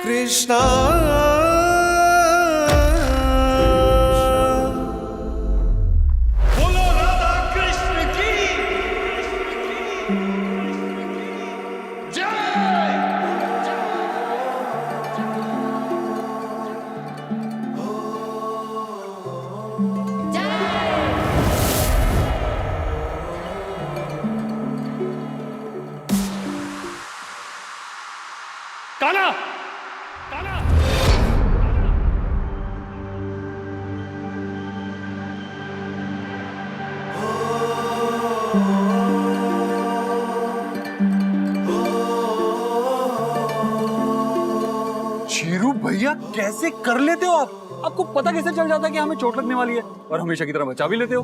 कृष्णा बोलो राधा कृष्ण की जय। कान्हा, कान्हा। चीरू भैया कैसे कर लेते हो आप? आपको पता कैसे चल जाता है कि हमें चोट लगने वाली है और हमेशा की तरह बचा भी लेते हो?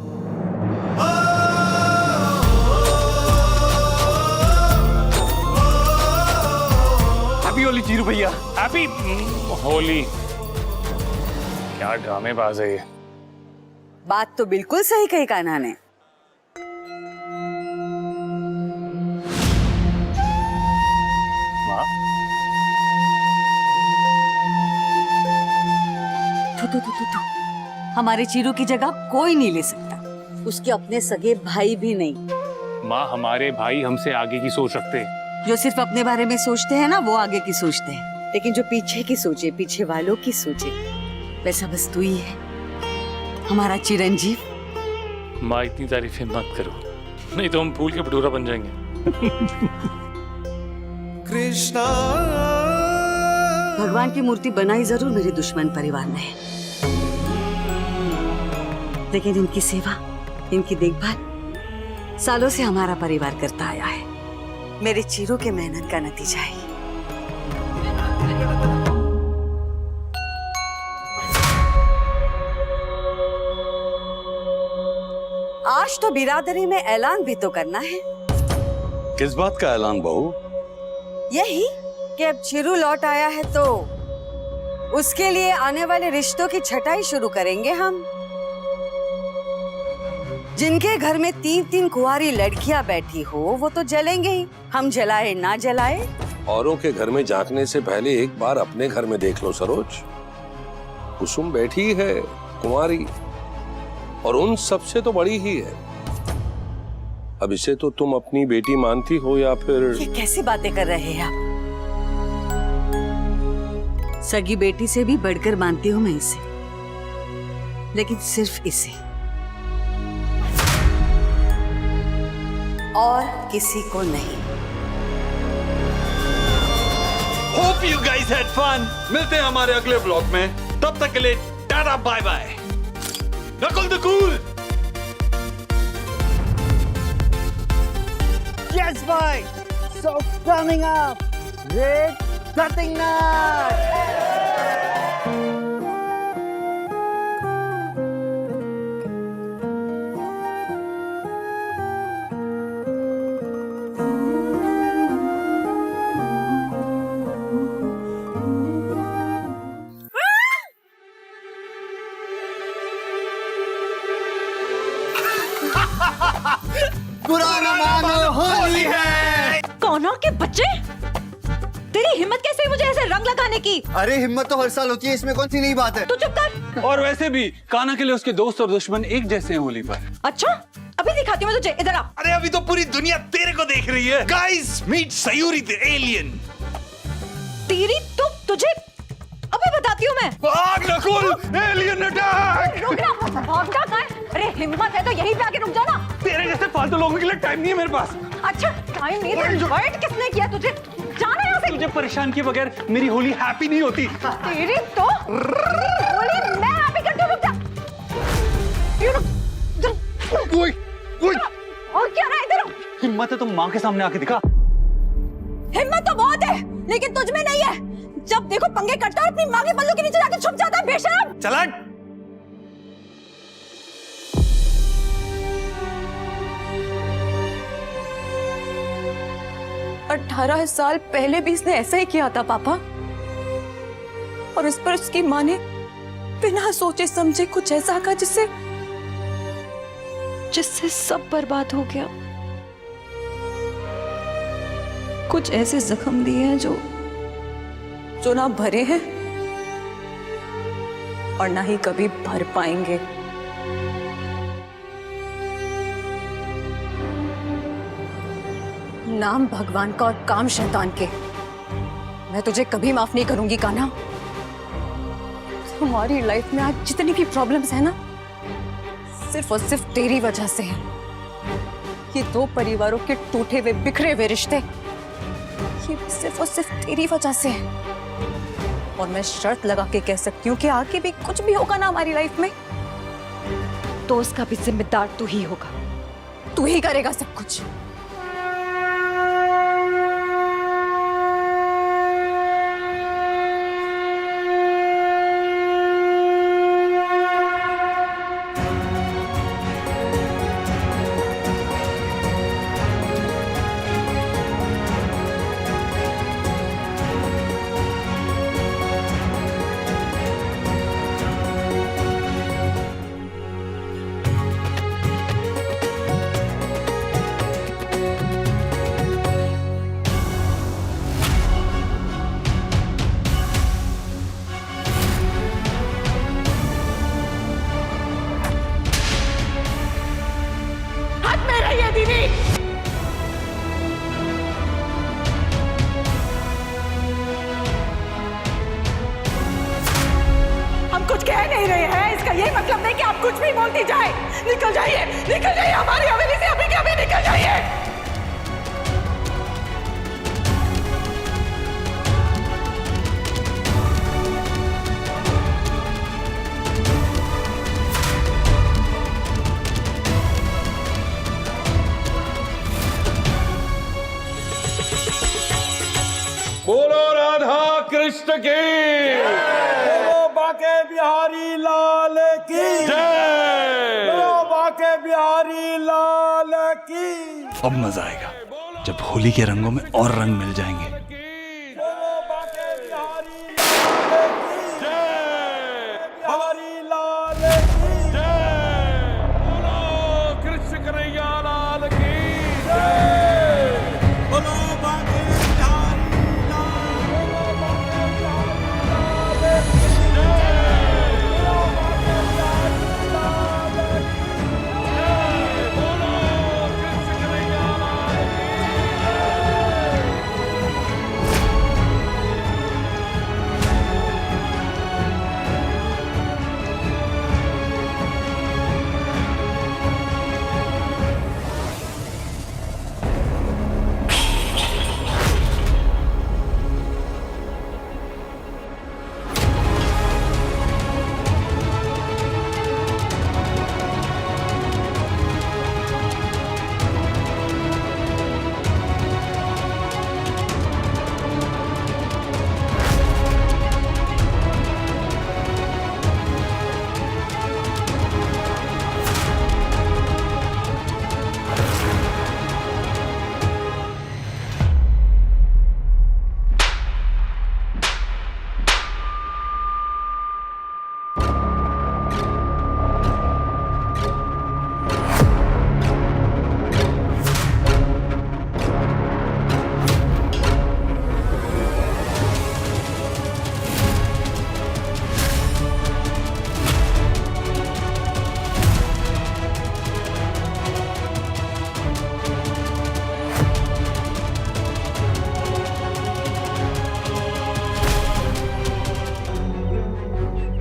हैप्पी होली चीरू भैया। हैप्पी होली। क्या ड्रामेबाज है ये। बात तो बिल्कुल सही कही कान्हा ने। माँ, तू हमारे चीरू की जगह कोई नहीं ले सकता, उसके अपने सगे भाई भी नहीं। माँ हमारे भाई हमसे आगे की सोच रखते हैं। जो सिर्फ अपने बारे में सोचते हैं ना, वो आगे की सोचते हैं, लेकिन जो पीछे की सोचे, पीछे वालों की सोचे, वैसा बस तू ही है, हमारा चिरंजीव। माँ इतनी तारीफें मत करो, नहीं तो हम फूल के भटूरा बन जाएंगे। कृष्णा भगवान की मूर्ति बनाई जरूर मेरे दुश्मन परिवार ने, लेकिन इनकी सेवा, इनकी देखभाल सालों से हमारा परिवार करता आया है। मेरे चीरू के मेहनत का नतीजा है। आज तो बिरादरी में ऐलान भी तो करना है। किस बात का ऐलान बहू? यही कि अब चीरू लौट आया है तो उसके लिए आने वाले रिश्तों की छटाई शुरू करेंगे हम। जिनके घर में 3-3 कुंवारी लड़कियां बैठी हो वो तो जलेंगे ही, हम जलाए ना जलाए। औरों के घर में झांकने से पहले एक बार अपने घर में देख लो सरोज। कुसुम बैठी है कुंवारी, और उन सबसे तो बड़ी ही है। अब इसे तो तुम अपनी बेटी मानती हो या फिर? ये कैसी बातें कर रहे हैं आप? सगी बेटी से भी बढ़कर मानती हूँ मैं इसे, लेकिन सिर्फ इसे और किसी को नहीं। Hope you guys had fun. मिलते हैं हमारे अगले ब्लॉग में, तब तक के लिए tata bye bye. Nakul the cool. Yes, boy. So coming up, red cutting knife. पुराना मानो होली है। कौनों के बच्चे, तेरी हिम्मत कैसे हुई मुझे ऐसे रंग लगाने की? अरे हिम्मत तो हर साल होती है, इसमें कौन सी नई बात है? तू चुप कर। और वैसे भी कान्हा के लिए उसके दोस्त और दुश्मन एक जैसे हैं होली पर। अच्छा, अभी दिखाती हूँ मैं तुझे, इधर आ। अरे अभी तो पूरी दुनिया तेरे को देख रही है। Guys meet Sayuri the alien. तेरी तो तुझे अभी बताती हूँ मैं। भाग नकुल, एलियन अटैक। रुक ना, भागता कहाँ है? अरे हिम्मत है तो यहीं पे आके रुक जा ना। तेरे जैसे फालतू लोगों के लिए टाइम नहीं है मेरे पास। अच्छा टाइम नहीं, तो इनवाइट किसने किया तुझे? जाना यहाँ से। तुझे परेशान किए बगैर मेरी होली हैप्पी नहीं होती। तेरी तो होली मैं हैप्पी करती हूँ, रुक जा। ये रुक। ओए, ओए। और क्या रहा है, इधर आ। हिम्मत है तो माँ के सामने आके दिखा। हिम्मत तो बहुत है, लेकिन तुझ में नहीं है। जब देखो पंगे करता है और अपनी माँ के पल्लू के नीचे जाके छुप जाता है, बेशरम। चला। 18 साल पहले भी इसने ऐसा ही किया था पापा, और इस पर उसकी माँ ने बिना सोचे समझे कुछ ऐसा कहा जिससे सब बर्बाद हो गया। कुछ ऐसे जख्म दिए हैं जो जो ना भरे हैं और ना ही कभी भर पाएंगे। नाम भगवान का और काम शैतान के। मैं तुझे कभी माफ नहीं करूंगी कान्हा। हमारी लाइफ में आज जितनी भी प्रॉब्लम्स है ना, सिर्फ और सिर्फ तेरी वजह से है। ये दो परिवारों के टूटे हुए बिखरे हुए रिश्ते, ये भी सिर्फ और सिर्फ तेरी वजह से है। और मैं शर्त लगा के कह सकती हूँ कि आगे भी कुछ भी होगा ना हमारी लाइफ में, तो उसका भी जिम्मेदार तू ही होगा। तू ही करेगा सब कुछ। कुछ कह नहीं रहे हैं, इसका ये मतलब नहीं कि आप कुछ भी बोलती जाए। निकल जाइए हमारी हवेली से अभी के अभी निकल जाइए। बोलो राधा कृष्ण की बाके बिहारी लाल की जय। बाके बिहारी लाल की। अब मजा आएगा जब होली के रंगों में और रंग मिल जाएंगे। बाके बिहारी लाल की जय। बिहारी लाल की जय। बोलो कृष्ण कन्हैया लाल की जय। बोलो बाके बिहारी लाल की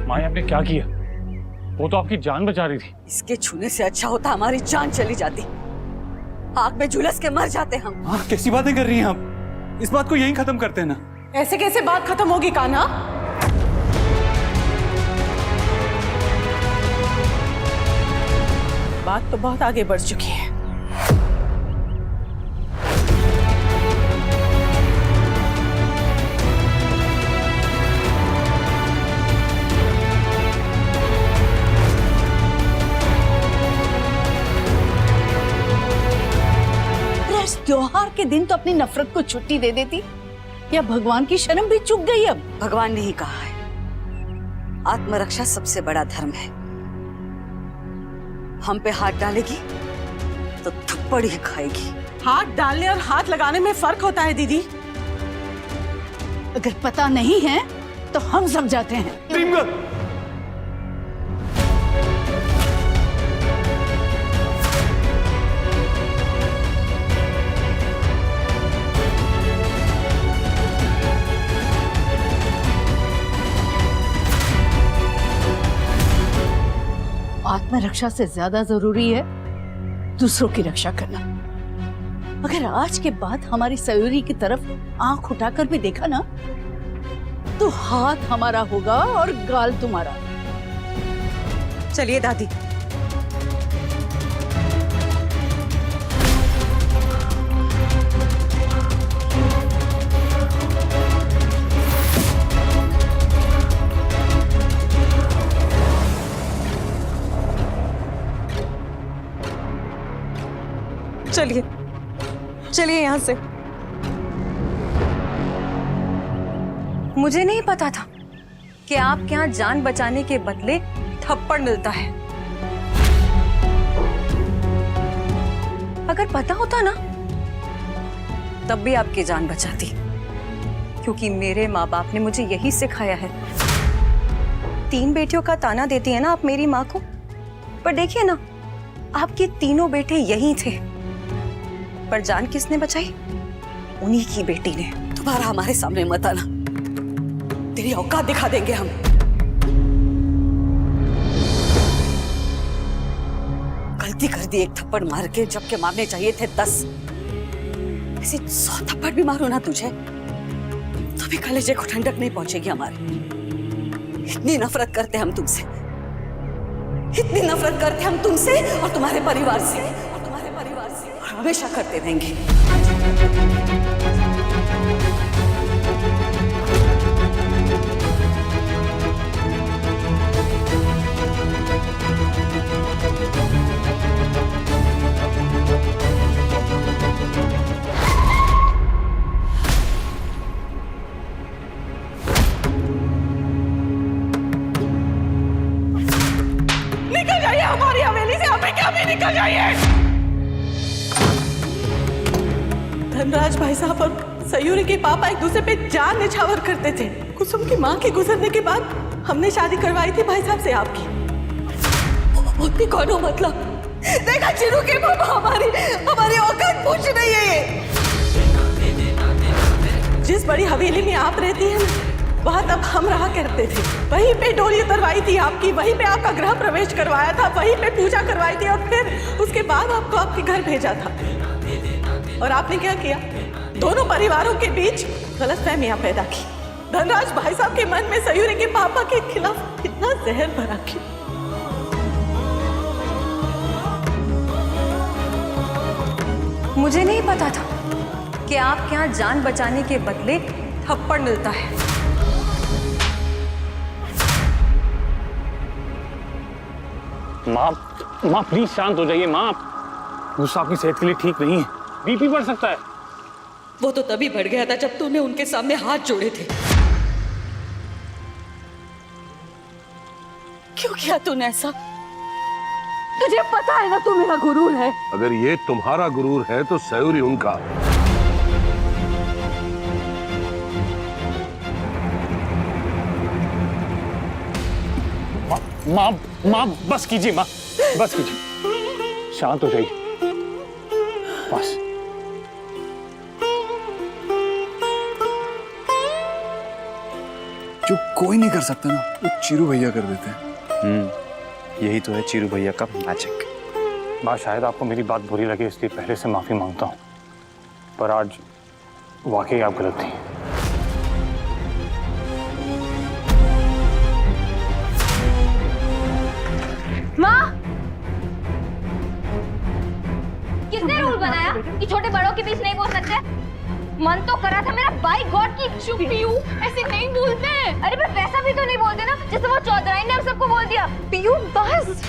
माया आपने क्या किया? वो तो आपकी जान बचा रही थी। इसके छूने से अच्छा होता हमारी जान चली जाती। आग में झुलस के मर जाते हम। हाँ, कैसी बातें कर रही हैं आप? इस बात को यहीं खत्म करते हैं ना। ऐसे कैसे बात खत्म होगी कान्हा? बात तो बहुत आगे बढ़ चुकी है। त्योहार के दिन तो अपनी नफरत को छुट्टी दे देती, या भगवान की शर्म भी चूक गई। अब भगवान ने ही कहा है, आत्मरक्षा सबसे बड़ा धर्म है। हम पे हाथ डालेगी तो थप्पड़ ही खाएगी। हाथ डालने और हाथ लगाने में फर्क होता है दीदी। अगर पता नहीं है तो हम समझाते हैं। ड्रीम गर्ल, आत्मरक्षा से ज्यादा जरूरी है दूसरों की रक्षा करना। अगर आज के बाद हमारी सयूरी की तरफ आंख उठाकर भी देखा ना तो हाथ हमारा होगा और गाल तुम्हारा। चलिए दादी, चलिए चलिए यहां से। मुझे नहीं पता था कि आपके यहाँ जान बचाने के बदले थप्पड़ मिलता है। अगर पता होता ना तब भी आपकी जान बचाती, क्योंकि मेरे माँ बाप ने मुझे यही सिखाया है। 3 बेटियों का ताना देती है ना आप मेरी माँ को, पर देखिए ना आपके तीनों बेटे यही थे, पर जान किसने बचाई? उन्हीं की बेटी ने। तुम्हारा हमारे सामने मत आना, तेरी औकात दिखा देंगे हम। गलती कर दी एक थप्पड़ मार के, जबकि मारने चाहिए थे 10। किसी 100 थप्पड़ भी मारो ना तुझे तो भी कलेजे को ठंडक नहीं पहुंचेगी हमारे। इतनी नफरत करते हम तुमसे, इतनी नफरत करते हम तुमसे और तुम्हारे परिवार से, और हमेशा करते रहेंगे। निकल जाइए हमारी हवेली से, अभी क्या भी निकल जाइए। धनराज भाई साहब और सयूरी के पापा एक दूसरे पे जान निछावर करते थे। कुसुम की माँ के गुजरने के बाद हमने शादी करवाई थी भाई साहब से आपकी। होती कौन हो मतलब? देखा चिरू के पापा हमारी औकात पूछ रही है ये। जिस बड़ी हवेली में आप रहती हैं ना, वहाँ तब हम रहा करते थे। वहीं पे डोली उतरवाई थी आपकी, वहीं पे आपका गृह प्रवेश करवाया था, वहीं पे पूजा करवाई थी और फिर उसके बाद आपको आपके घर भेजा था। और आपने क्या किया? दोनों परिवारों के बीच गलतफहमियां पैदा की। धनराज भाई साहब के मन में सयूरी के पापा के खिलाफ इतना जहर भरा क्यों? मुझे नहीं पता था कि आपके यहाँ जान बचाने के बदले थप्पड़ मिलता है। माँ प्लीज शांत हो जाइए माँ, गुस्सा आपकी सेहत के लिए ठीक नहीं है, बीपी बढ़ सकता है। वो तो तभी बढ़ गया था जब तूने उनके सामने हाथ जोड़े थे। क्यों किया तूने ऐसा? तुझे पता है ना तू मेरा गुरूर है। अगर ये तुम्हारा गुरूर है तो सयूरी उनका। माँ बस कीजिए, माँ बस कीजिए, शांत हो जाइए बस। जो कोई नहीं कर सकता ना, वो चिरू भैया कर देते हैं। यही तो है चिरू भैया का मैजिक। माँ शायद आपको मेरी बात बुरी लगे इसलिए पहले से माफी मांगता हूँ, पर आज वाकई आप गलत थी। माँ, किसने रूल बनाया कि छोटे बड़ों के बीच नहीं बोल सकते? मन तो करा था मेरा बाई गॉड की चुप पीयू ऐसे नहीं बोलते। अरे पर वैसा भी तो नहीं बोलते ना जैसे वो चौधराई ने हम सबको बोल दिया। पीयू बस।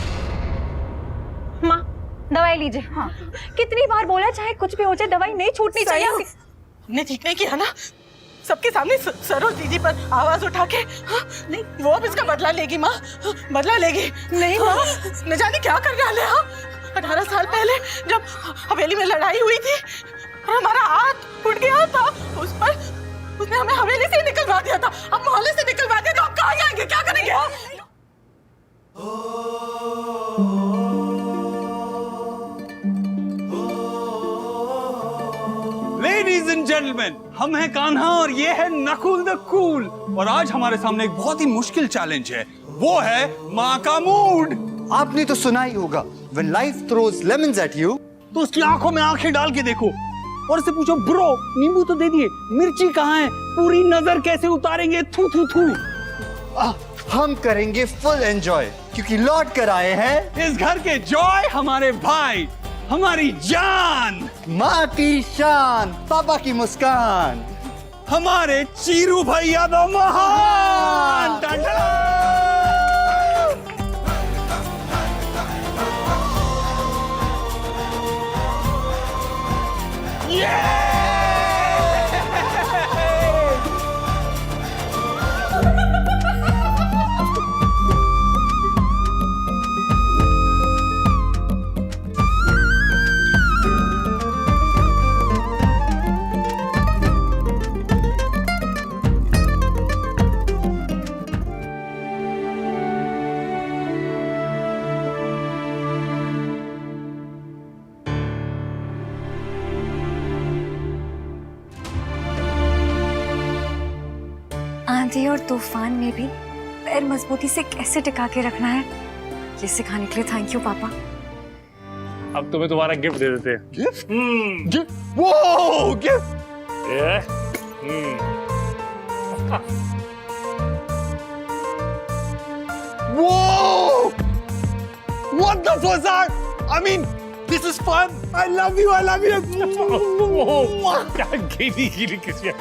माँ दवाई लीजिए। हाँ। कितनी बार बोला चाहे कुछ भी हो जाए दवाई नहीं छूटनी चाहिए। ने ठीक नहीं किया ना, सबके सामने सरोज दीदी पर आवाज उठा के। हाँ? नहीं वो अब इसका बदला लेगी माँ, बदला लेगी। नहीं माँ, न जाने क्या कर डाले। हाँ 18 साल पहले जब हवेली में लड़ाई हुई थी और हमारा हाथ उठ गया था, उस पर उसने हमें हवेली से निकलवा दिया था, अब मोहल्ले से निकलवा दिया, तो अब कहाँ जाएंगे, क्या करेंगे? लेडीज एंड जेंटलमैन, हम हैं कान्हा और ये है नकुल द कूल। और आज हमारे सामने एक बहुत ही मुश्किल चैलेंज है, वो है माँ का मूड। आपने तो सुना ही होगा, when life throws lemons at you, तो उसकी आंखों में आंखें डाल के देखो और उससे पूछो, ब्रो नींबू तो दे दिए, मिर्ची कहाँ है, पूरी नजर कैसे उतारेंगे, थू थू थू। हम करेंगे फुल एंजॉय, क्योंकि लौट कर आए हैं इस घर के जॉय, हमारे भाई, हमारी जान, माँ की शान, पापा की मुस्कान, हमारे चीरू भैया दो महान। टाटा। आंधी और तूफान में भी पैर मजबूती से कैसे टिका के रखना है, ये सिखाने के लिए थैंक यू पापा। अब तुम्हें तुम्हारा गिफ्ट दे देते हैं। गिफ्ट गिफ्ट, वो gift. Whoa! What the fuck? I mean, this is fun. I love you. I love you. क्या गीली गीली किसी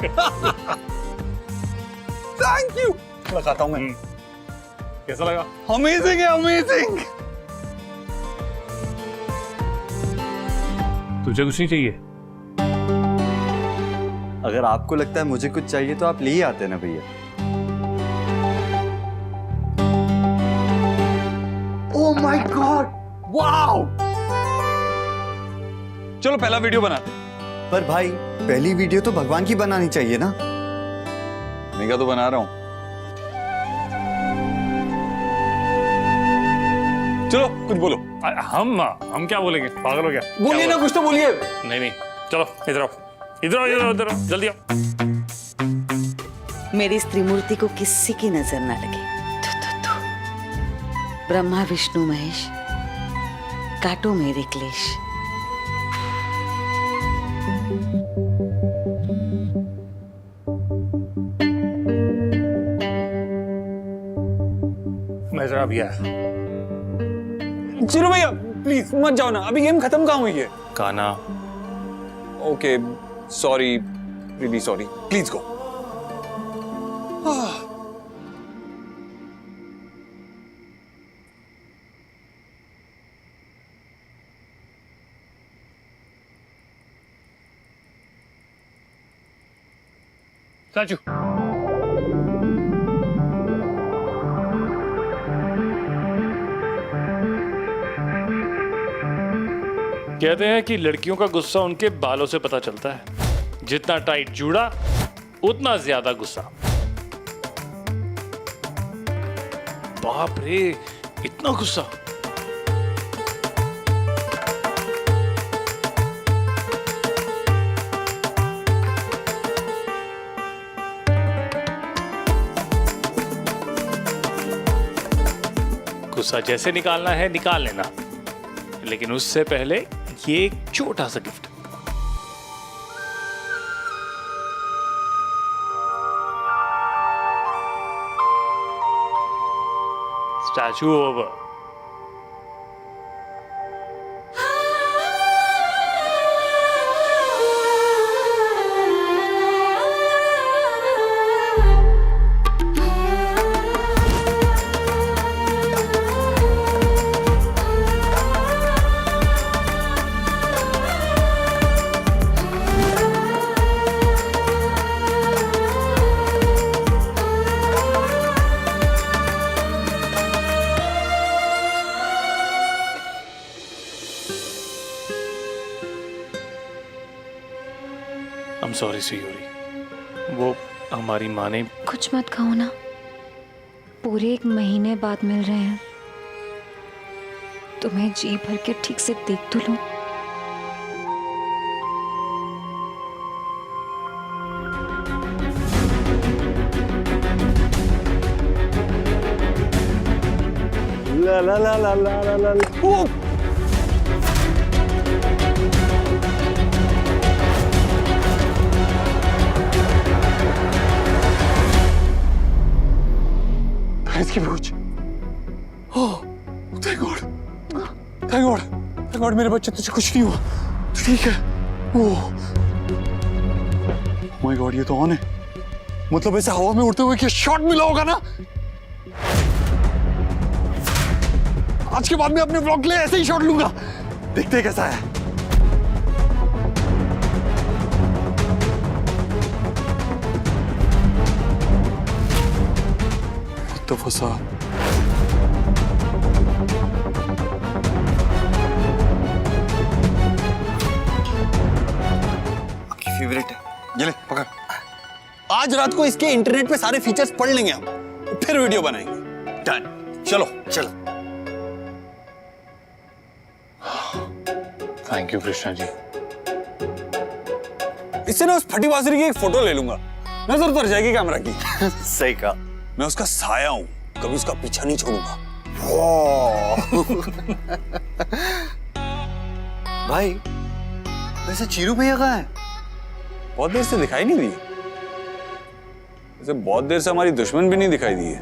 Thank you. लगाता हूँ मैं। कैसा लगा? Amazing है, amazing. तुझे कुछ नहीं चाहिए? अगर आपको लगता है मुझे कुछ चाहिए तो आप ले ही आते ना भैया। Oh my God! Wow! चलो पहला वीडियो बनाते हैं। पर भाई पहली वीडियो तो भगवान की बनानी चाहिए ना। मैं तो बना रहा हूं। चलो कुछ बोलो। हम क्या बोलेंगे? पागल हो क्या? बोलिए ना, कुछ तो बोलिए। नहीं, चलो इधर आओ, इधर आओ, इधर आओ, जल्दी आओ। मेरी स्त्री मूर्ति को किसी की नजर ना लगे। तू। ब्रह्मा विष्णु महेश, काटो मेरे क्लेश। मैं जरा भी आया। चलो भैया प्लीज मत जाओ ना, अभी गेम खत्म कहाँ हुई है? Kanha, okay sorry, really sorry, please go. चाचू, कहते हैं कि लड़कियों का गुस्सा उनके बालों से पता चलता है। जितना टाइट जूड़ा उतना ज्यादा गुस्सा। बाप रे, इतना गुस्सा! गुस्सा जैसे निकालना है निकाल लेना, लेकिन उससे पहले ये एक छोटा सा gift. Statue over. I'm sorry, Suyuri. वो हमारी माँ ने कुछ मत कहो ना, पूरे 1 महीने बाद मिल रहे हैं, तुम्हें जी भर के ठीक से देख तो लूं। ला ला ला ला ला ला ला ला। ओ! इसकी पूछ। Oh, thank God, thank God, thank God मेरे बच्चे तुझे कुछ नहीं हुआ, तो ठीक है। ओह माय गॉड, ये तो ऑन है, मतलब ऐसे हवा में उड़ते हुए क्या शॉट मिला होगा ना। आज के बाद मैं अपने व्लॉग के लिए ऐसे ही शॉट लूंगा, देखते हैं कैसा है। तो फंसा। आपकी फेवरेट है, ये ले पकड़। आज रात को इसके इंटरनेट पे सारे फीचर्स पढ़ लेंगे हम, फिर वीडियो बनाएंगे। डन, चलो चलो। Thank you Krishna ji. इससे ना उस फटी बांसुरी की एक फोटो ले लूंगा, नजर उतर जाएगी कैमरा की। सही कहा। मैं उसका साया हूं, कभी उसका पीछा नहीं छोड़ूंगा। भाई वैसे चीरू भैया कहाँ है? बहुत देर से दिखाई नहीं दी। वैसे बहुत देर से हमारी दुश्मन भी नहीं दिखाई दी है।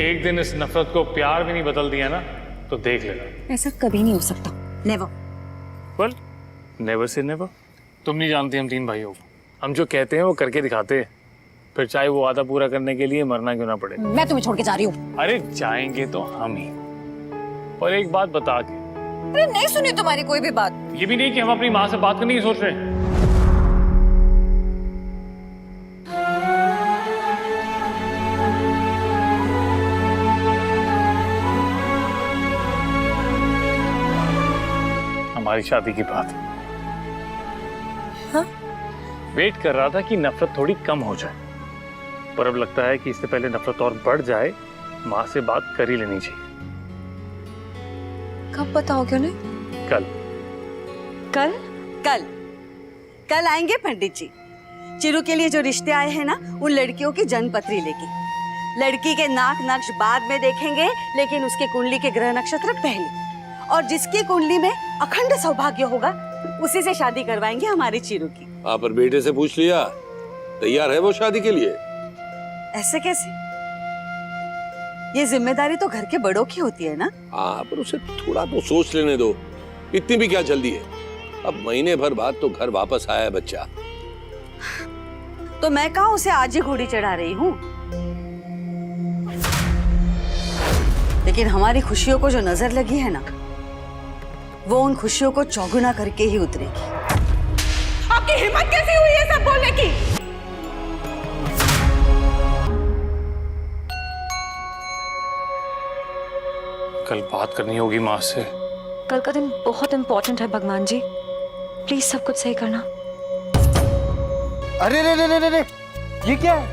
एक दिन इस नफरत को प्यार भी नहीं बदल दिया ना, तो देख लेना। ऐसा कभी नहीं हो सकता, never. Well, never say never. तुम नहीं जानती हम 3 भाइयों को, हम जो कहते हैं वो करके दिखाते हैं, फिर चाहे वो वादा पूरा करने के लिए मरना क्यों ना पड़े। मैं तुम्हें छोड़ के जा रही हूँ। अरे जाएंगे तो हम ही, पर एक बात बता के। अरे नहीं सुनी तुम्हारी कोई भी बात। ये भी नहीं कि हम अपनी माँ से बात करने की सोच रहे हैं। हमारी शादी की बात। हाँ? वेट कर रहा था कि नफरत थोड़ी कम हो जाए, पर अब लगता है कि इससे पहले नफरत और बढ़ जाए, माँ से बात कर ही लेनी चाहिए। कब बताओगे उन्हें? कल। कल? कल कल आएंगे पंडित जी। चिरू के लिए जो रिश्ते आए हैं ना, उन लड़कियों की जन्मपत्री लेके। लड़की के नाक नक्श बाद में देखेंगे, लेकिन उसके कुंडली के ग्रह नक्षत्र पहले। और जिसकी कुंडली में अखंड सौभाग्य होगा, उसी से शादी करवाएंगे हमारी चिरू की। हाँ, पर बेटे से पूछ लिया, तैयार है वो शादी के लिए? ऐसे कैसे? ये जिम्मेदारी तो घर के बड़ों की होती है ना। हाँ, पर उसे थोड़ा तो सोच लेने दो, इतनी भी क्या जल्दी है? अब महीने भर बाद तो घर वापस आया है बच्चा। तो मैं कहाँ उसे आज ही घोड़ी चढ़ा रही हूँ, लेकिन हमारी खुशियों को जो नजर लगी है ना, वो उन खुशियों को चौगुना करके ही उतरेगी। आपकी हिम्मत कैसी हुई है सब बोलने की? कल बात करनी होगी माँ से। कल का दिन बहुत इंपॉर्टेंट है भगवान जी, प्लीज सब कुछ सही करना। अरे रे रे रे रे, ये क्या है?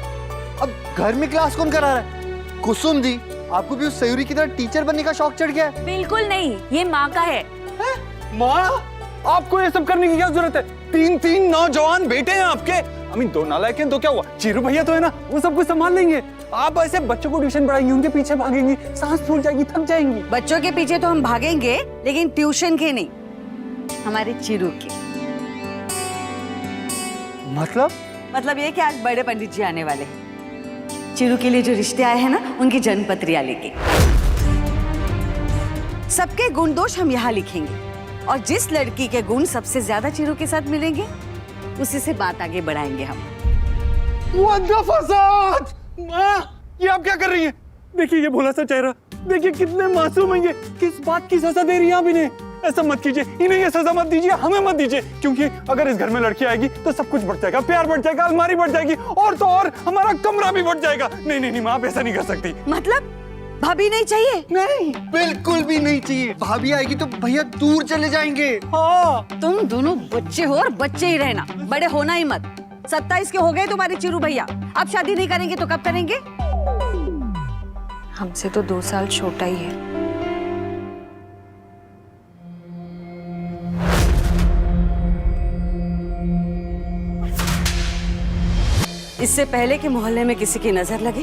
अब घर में क्लास कौन करा रहा है? कुसुम दी, आपको भी उस सयूरी की तरह टीचर बनने का शौक चढ़ गया है? बिल्कुल नहीं, ये माँ का है। माँ, आपको ये सब करने की क्या जरूरत है? 3 नौजवान बेटे हैं आपके। अमीन 2 नालायक हैं तो क्या हुआ? चीरू भैया तो है ना, वो सब कुछ संभाल लेंगे। आप ऐसे बच्चों को ट्यूशन पढ़ाएंगी, उनके पीछे भागेंगी, सांस फूल जाएगी, थक जाएंगी। बच्चों के पीछे तो हम भागेंगे, लेकिन ट्यूशन के नहीं, हमारे चिरू के। मतलब ये कि आज बड़े पंडित जी आने वाले हैं। चिरू के लिए जो रिश्ते आए हैं ना, उनकी जन्मपत्रियां लेके। सबके गुण दोष हम यहाँ लिखेंगे, और जिस लड़की के गुण सबसे ज्यादा चिरू के साथ मिलेंगे, उसी से बात आगे बढ़ाएंगे हम। What the फसाद! माँ, ये आप क्या कर रही हैं? देखिए ये भोला सा चेहरा, देखिए कितने मासूम हैं ये। किस बात की सजा दे रही हैं आप इन्हें? ऐसा मत कीजिए, इन्हें ये सजा मत दीजिए, हमें मत दीजिए, क्योंकि अगर इस घर में लड़की आएगी तो सब कुछ बढ़ जाएगा, प्यार बढ़ जाएगा, अलमारी बढ़ जाएगी, और तो और हमारा कमरा भी बढ़ जाएगा। नहीं नहीं नहीं, माँ आप ऐसा नहीं कर सकती। मतलब भाभी नहीं चाहिए? नहीं, बिल्कुल भी नहीं चाहिए। भाभी आएगी तो भैया दूर चले जाएंगे। हाँ, तुम दोनों बच्चे हो और बच्चे ही रहना, बड़े होना ही मत। 27 के हो गए तुम्हारे चिरू भैया, अब शादी नहीं करेंगे तो कब करेंगे? हमसे तो 2 साल छोटा ही है। इससे पहले कि मोहल्ले में किसी की नजर लगे,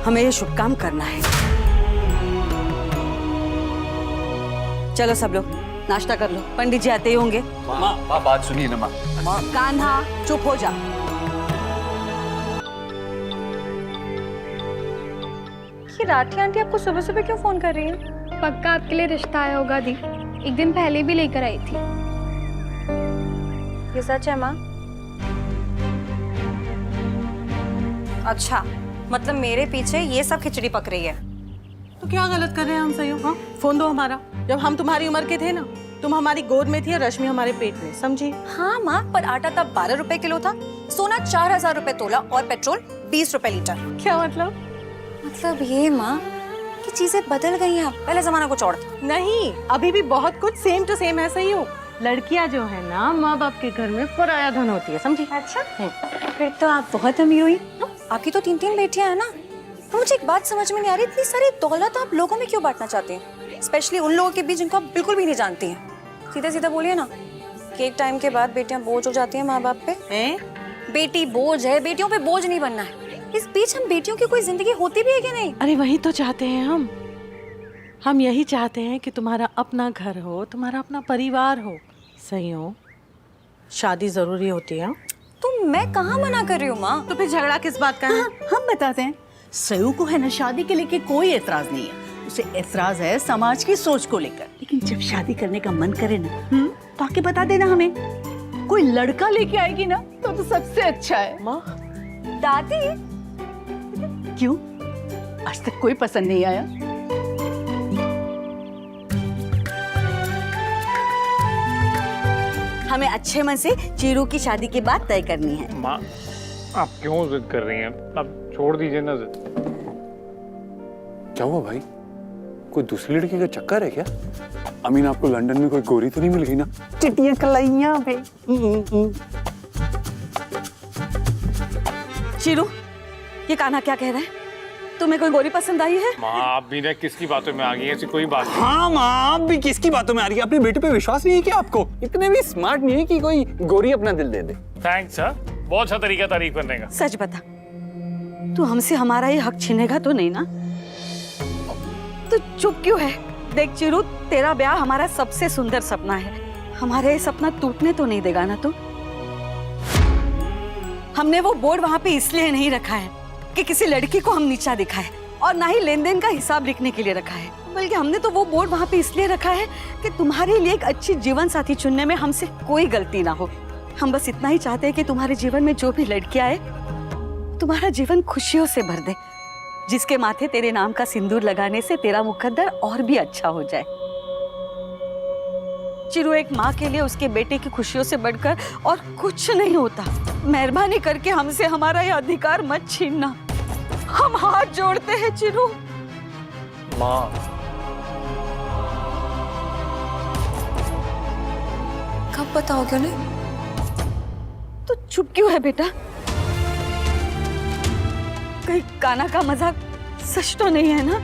हमें ये शुभ काम करना है। चलो सब लोग नाश्ता कर लो, पंडित जी आते ही होंगे। माँ बात सुनिए ना माँ। कान्हा चुप हो जा। ये राठी आंटी आपको सुबह सुबह क्यों फोन कर रही है? पक्का आपके लिए रिश्ता आया होगा दी, एक दिन पहले भी लेकर आई थी। ये सच है माँ? अच्छा, मतलब मेरे पीछे ये सब खिचड़ी पक रही है। तो क्या गलत कर रहे हैं हम सही? हाँ, फोन दो हमारा। जब हम तुम्हारी उम्र के थे ना, तुम हमारी गोद में थी और रश्मि हमारे पेट में, समझी? हाँ माँ, पर आटा तब 12 रुपए किलो था, सोना 4000 रुपए तोला और पेट्रोल 20 रुपए लीटर। क्या मतलब? मतलब ये माँ कि चीजें बदल गई हैं, पहले जमाना कुछ और था। नहीं, अभी भी बहुत कुछ सेम टू सेम है, सही हो। लड़कियां जो है ना, माँ बाप के घर में पराया धन होती है, समझी? अच्छा, फिर तो आप बहुत अमीर हुई। आपकी तो 3-3 बेटियां हैं ना। तो मुझे एक बात समझ में नहीं आ रही, इतनी सारी दौलत आप लोगों में क्यों बांटना चाहते हैं, स्पेशली उन लोगों के बीच जिनको आप बिल्कुल भी नहीं जानती हैं। सीधे सीधे बोलिए ना कि एक टाइम के बाद बेटियां बोझ हो जाती हैं माँ बाप पे। बेटी बोझ है, बेटियों पे बोझ नहीं बनना है। इस बीच हम बेटियों की कोई जिंदगी होती भी है कि नहीं? अरे वही तो चाहते हैं हम यही चाहते हैं कि तुम्हारा अपना घर हो, तुम्हारा अपना परिवार हो, सही हो। शादी जरूरी होती है। तो मैं कहाँ मना कर रही हूँ माँ? तो फिर झगड़ा किस बात का है? हम बताते हैं। सयू को है ना शादी के लेके कोई एतराज नहीं है, उसे एतराज है समाज की सोच को लेकर। लेकिन जब शादी करने का मन करे ना, तो आके बता देना हमें। कोई लड़का लेके आएगी ना तो सबसे अच्छा है। माँ, दादी क्यों, आज तक कोई पसंद नहीं आया? हमें अच्छे मन से चीरू की शादी की बात तय करनी है। माँ आप क्यों जिद कर रही हैं? अब छोड़ दीजिए ना जिद। क्या हुआ भाई, कोई दूसरी लड़की का चक्कर है क्या? अमीन, आपको लंदन में कोई गोरी तो नहीं मिल गई ना? चिटियां कलाइयां पे। चीरू, ये कान्हा क्या कह रहा है? तुम्हें कोई गोरी पसंद आई है? माँ आप भी ना किसकी बातों में आ गई, ऐसी कोई बात नहीं। हाँ माँ, आप भी किसकी बातों में आ रही है? अपने बेटे पे विश्वास नहीं है क्या आपको? इतने भी स्मार्ट नहीं है कि कोई गोरी अपना दिल दे दे। थैंक्स सर, बहुत अच्छा तरीका तारीफ करने का। सच बता, तू हमसे हमारा ये हक छीनेगा तो नहीं ना? तू चुप क्यों है? देख चिरू, तेरा ब्याह हमारा सबसे सुंदर सपना है, हमारा ये सपना टूटने तो नहीं देगा ना तू? हमने वो बोर्ड वहां पे इसलिए नहीं रखा है कि किसी लड़की को हम नीचा दिखाए, और ना ही लेन देन का हिसाब लिखने के लिए रखा है, बल्कि हमने तो वो बोर्ड वहां पे इसलिए रखा है कि तुम्हारे लिए एक अच्छी जीवन साथी चुनने में हमसे कोई गलती ना हो। हम बस इतना ही चाहते हैं कि तुम्हारे जीवन में जो भी लड़की आए, तुम्हारा जीवन खुशियों से भर दे, जिसके माथे तेरे नाम का सिंदूर लगाने से तेरा मुकद्दर और भी अच्छा हो जाए। चिरू, एक माँ के लिए उसके बेटे की खुशियों से बढ़कर और कुछ नहीं होता। मेहरबानी करके हमसे हमारा ये अधिकार मत छीनना, हम हाथ जोड़ते हैं चिरू। माँ कब बताओगे उन्हें? तो चुप क्यों है बेटा? कहीं कान्हा का मजाक सच तो नहीं है ना?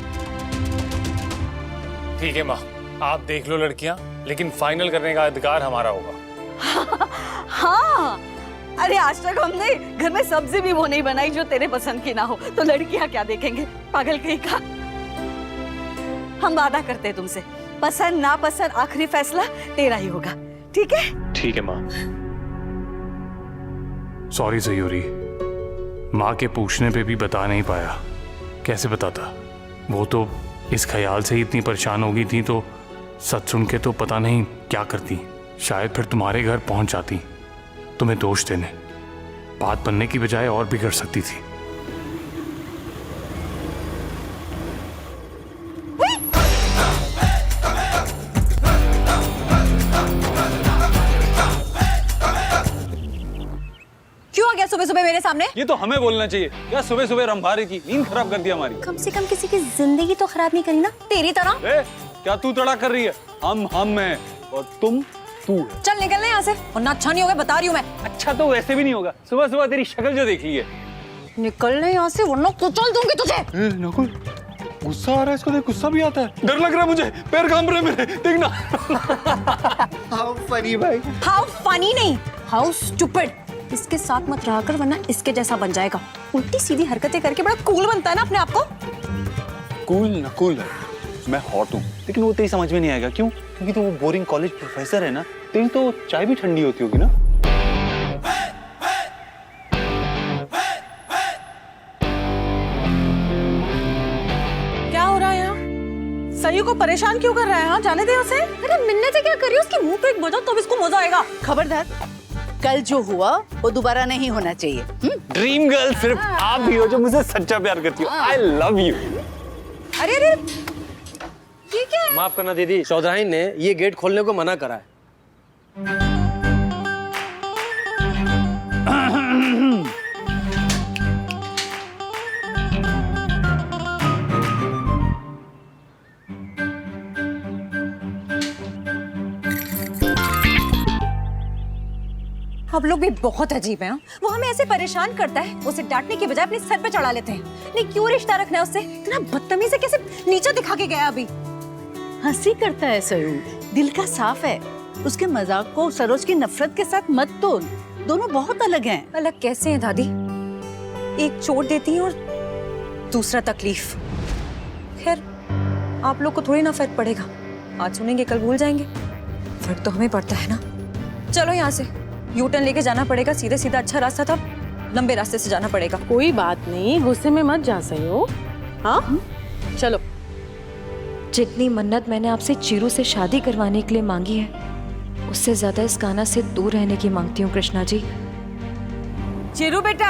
ठीक है माँ, आप देख लो लड़कियाँ, लेकिन फाइनल करने का अधिकार हमारा होगा। हाँ, अरे आज तक हमने घर में सब्जी भी वो नहीं बनाई जो तेरे पसंद की ना हो, तो लड़कियां क्या देखेंगे? पागल कहीं का। हम वादा करते हैं तुमसे, पसंद ना पसंद आखिरी फैसला तेरा ही होगा, ठीक है? ठीक है माँ। सॉरी सयूरी, माँ के पूछने पे भी बता नहीं पाया। कैसे बताता? वो तो इस ख्याल से ही इतनी परेशान हो गई थी, तो सच सुन के तो पता नहीं क्या करती। शायद फिर तुम्हारे घर पहुंच जाती, तुम्हें दोष देने। बात बनने की बजाय और भी कर सकती थी। क्यों आ गया सुबह सुबह मेरे सामने? ये तो हमें बोलना चाहिए, क्या सुबह सुबह रंभारी की नींद खराब कर दिया हमारी। कम से कम किसी की जिंदगी तो खराब नहीं करी ना तेरी तरह। क्या तू तड़ा कर रही है? हम हैं और तुम तू है। चल निकलने यहाँ से, वरना अच्छा नहीं होगा, बता रही हूँ मैं। अच्छा तो वैसे भी नहीं होगा, सुबह सुबह तेरी शक्ल जो देख ली है। निकलने यहाँ से, वरना कुचल दूंगी तुझे। नकुल गुस्सा आ रहा है इसको, देख गुस्सा भी आता है, डर लग रहा है मुझे, पैर कांप रहे मेरे, देखना। हाउ फनी भाई। हाउ फनी नहीं, हाउ स्टूपिड। इसके साथ मत रहा कर, वरना इसके जैसा बन जाएगा। उल्टी सीधी हरकतें करके बड़ा कूल बनता है ना अपने आप को। कूल नकुल, मैं हॉट हूँ, लेकिन वो तेरी समझ में नहीं आएगा। क्यों? क्योंकि तो वो बोरिंग कॉलेज प्रोफेसर है ना, तेरी तो चाय भी ठंडी होती होगी ना। क्या हो रहा है यहाँ? सयू को परेशान क्यों कर रहा है? हाँ, जाने दे उसे। अरे मिलने से क्या कर रही है? उसके मुंह पे एक बजा तब इसको मजा आएगा। खबरदार, कल जो हुआ वो दोबारा नहीं होना चाहिए। ड्रीम गर्ल सिर्फ आप ही हो जो मुझे सच्चा प्यार करती हो। I love you. अरे अरे ये क्या है? माफ करना दीदी, चौधराइन ने ये गेट खोलने को मना करा है। आप लोग भी बहुत अजीब हैं। हाँ? वो हमें ऐसे परेशान करता है, उसे डांटने की बजाय अपने सर पे चढ़ा लेते हैं। नहीं, क्यों रिश्ता रखना है उससे? इतना बदतमीज है, कैसे नीचे दिखा के गया अभी। हंसी करता है सयू, दिल का साफ है। उसके मजाक को सरोज की नफरत के साथ मत तोल, दोनों बहुत अलग हैं। अलग कैसे हैं दादी? एक चोट देती है और दूसरा तकलीफ। खैर, आप लोग को थोड़ी ना फर्क पड़ेगा, आज सुनेंगे कल भूल जाएंगे। फर्क तो हमें पड़ता है ना। चलो यहाँ से यू टर्न लेके जाना पड़ेगा, सीधे सीधा अच्छा रास्ता था, लंबे रास्ते से जाना पड़ेगा। कोई बात नहीं, गुस्से में मत जा सयू। हाँ चलो। जितनी मन्नत मैंने आपसे चीरू से शादी करवाने के लिए मांगी है, उससे ज्यादा इस कान्हा से दूर रहने की मांगती हूँ कृष्णा जी। चिरू बेटा,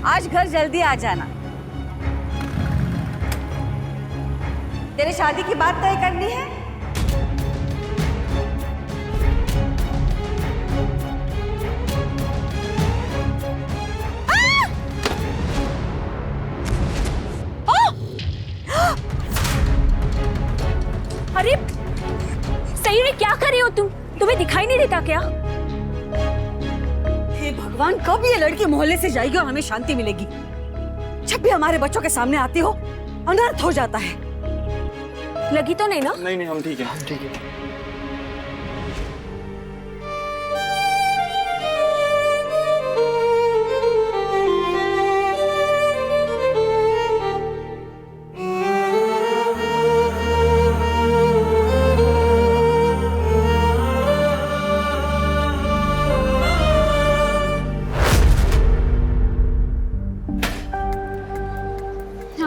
आज घर जल्दी आ जाना। तेरे शादी की बात तय करनी है। अरे सही में क्या कर रही हो तुम? तुम्हें दिखाई नहीं देता क्या? हे भगवान, कब ये लड़की मोहल्ले से जाएगी और हमें शांति मिलेगी? जब भी हमारे बच्चों के सामने आती हो, अनर्थ हो जाता है। लगी तो नहीं ना? नहीं हम ठीक है, ठीक है।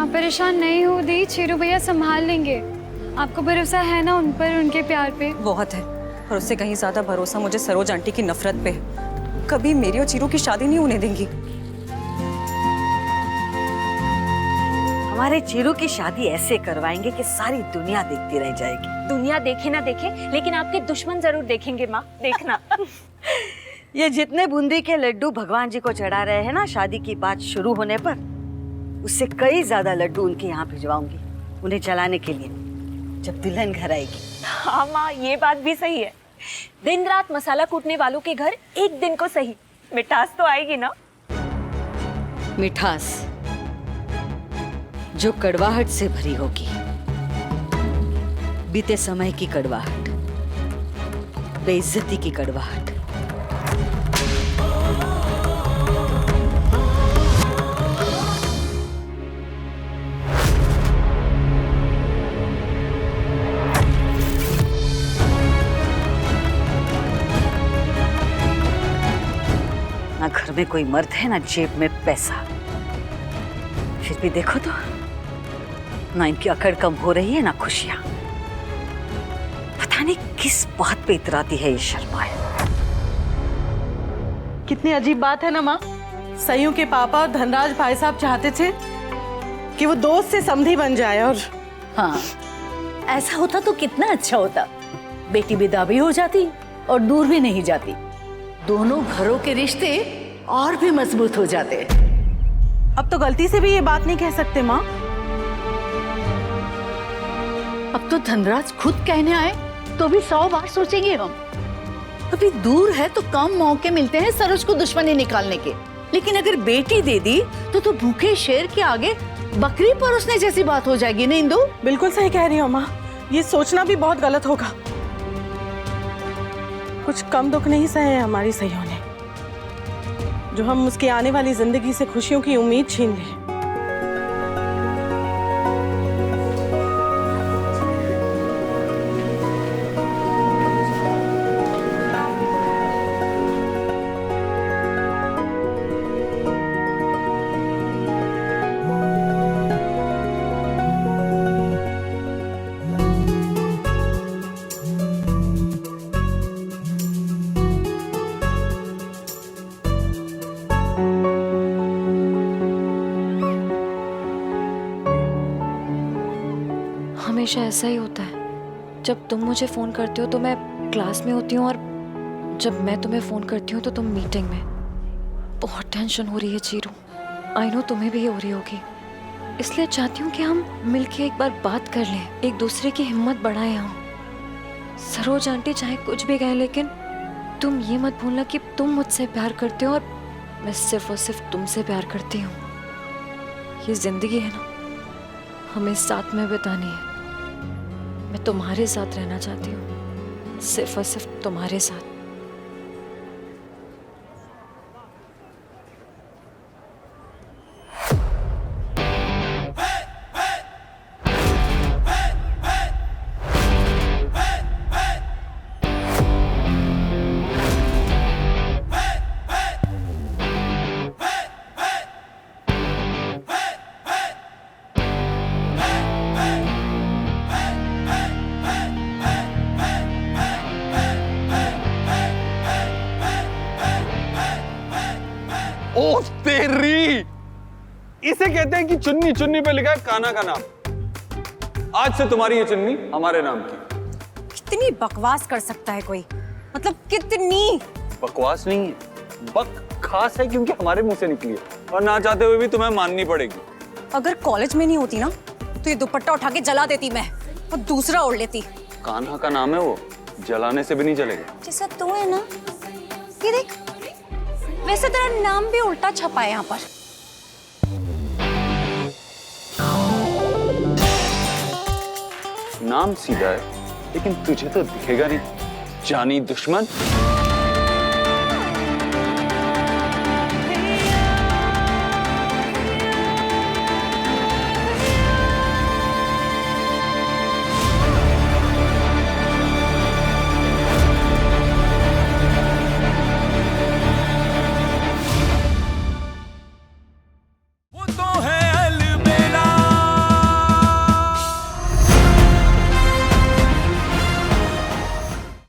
परेशान नहीं हो दी, चीरू भैया संभाल लेंगे। आपको भरोसा है ना उन पर, उनके प्यार पे? बहुत है, और उससे कहीं ज्यादा भरोसा मुझे सरोज आंटी की नफरत पे है। कभी मेरी और चीरू की शादी नहीं होने देंगी। हमारे चीरू की शादी ऐसे करवाएंगे कि सारी दुनिया देखती रह जाएगी। दुनिया देखे ना देखे, लेकिन आपके दुश्मन जरूर देखेंगे माँ, देखना। ये जितने बूंदी के लड्डू भगवान जी को चढ़ा रहे हैं ना शादी की बात शुरू होने पर, उससे कई ज्यादा लड्डू उनके यहाँ भिजवाऊंगी उन्हें चलाने के लिए जब दुल्हन घर आएगी। हाँ माँ, ये बात भी सही है। दिन रात मसाला कूटने वालों के घर एक दिन को सही मिठास तो आएगी ना। मिठास जो कड़वाहट से भरी होगी, बीते समय की कड़वाहट, बेइज्जती की कड़वाहट। ना घर में कोई मर्द है, ना जेब में पैसा। फिर भी देखो तो, ना इनकी अकड़ कम हो रही है, ना खुशियां। पता नहीं किस बात पे इतराती है ये शर्मा है। कितनी अजीब बात है ना माँ। सयू के पापा और धनराज भाई साहब चाहते थे कि वो दोस्त से समधी बन जाए, और हाँ, ऐसा होता तो कितना अच्छा होता। बेटी विदा भी हो जाती और दूर भी नहीं जाती, दोनों घरों के रिश्ते और भी मजबूत हो जाते। अब तो गलती से भी ये बात नहीं कह सकते माँ। अब तो धनराज खुद कहने आए तो भी 100 बार सोचेंगे हम। अभी दूर है तो कम मौके मिलते हैं सरोज को दुश्मनी निकालने के, लेकिन अगर बेटी दे दी तो भूखे शेर के आगे बकरी परोसने जैसी बात हो जाएगी ना इंदु। बिल्कुल सही कह रही हो माँ, ये सोचना भी बहुत गलत होगा। कुछ कम दुख नहीं सहे हैं हमारी सहियों ने, जो हम उसकी आने वाली जिंदगी से खुशियों की उम्मीद छीन लें। हमेशा ऐसा ही होता है, जब तुम मुझे फोन करते हो तो मैं क्लास में होती हूँ, और जब मैं तुम्हें फोन करती हूँ तो तुम मीटिंग में। बहुत टेंशन हो रही है चीरू, आई नो तुम्हें भी हो रही होगी, इसलिए चाहती हूँ कि हम मिलके एक बार बात कर लें, एक दूसरे की हिम्मत बढ़ाएं हम। सरोज आंटी चाहे कुछ भी कहें, लेकिन तुम ये मत भूलना कि तुम मुझसे प्यार करते हो और मैं सिर्फ और सिर्फ तुमसे प्यार करती हूँ। ये जिंदगी है ना, हमें साथ में बितानी है। मैं तुम्हारे साथ रहना चाहती हूँ, सिर्फ और सिर्फ तुम्हारे साथ। ओ तेरी, इसे कहते हैं कि चुन्नी चुन्नी पे लिखा है कान्हा का नाम। आज से तुम्हारी ये चुन्नी हमारे नाम की। कितनी बकवास कर सकता है कोई, मतलब कितनी बकवास नहीं है, बक खास है, क्योंकि हमारे मुंह से निकली है और ना चाहते हुए भी तुम्हें माननी पड़ेगी। अगर कॉलेज में नहीं होती ना तो ये दुपट्टा उठा के जला देती मैं और दूसरा ओढ़ लेती। कान्हा का नाम है, वो जलाने से भी नहीं चलेगा। जैसा तू है ना, ये देख, वैसे तेरा नाम भी उल्टा छपा है यहाँ पर। नाम सीधा है, लेकिन तुझे तो दिखेगा नहीं, जानी दुश्मन।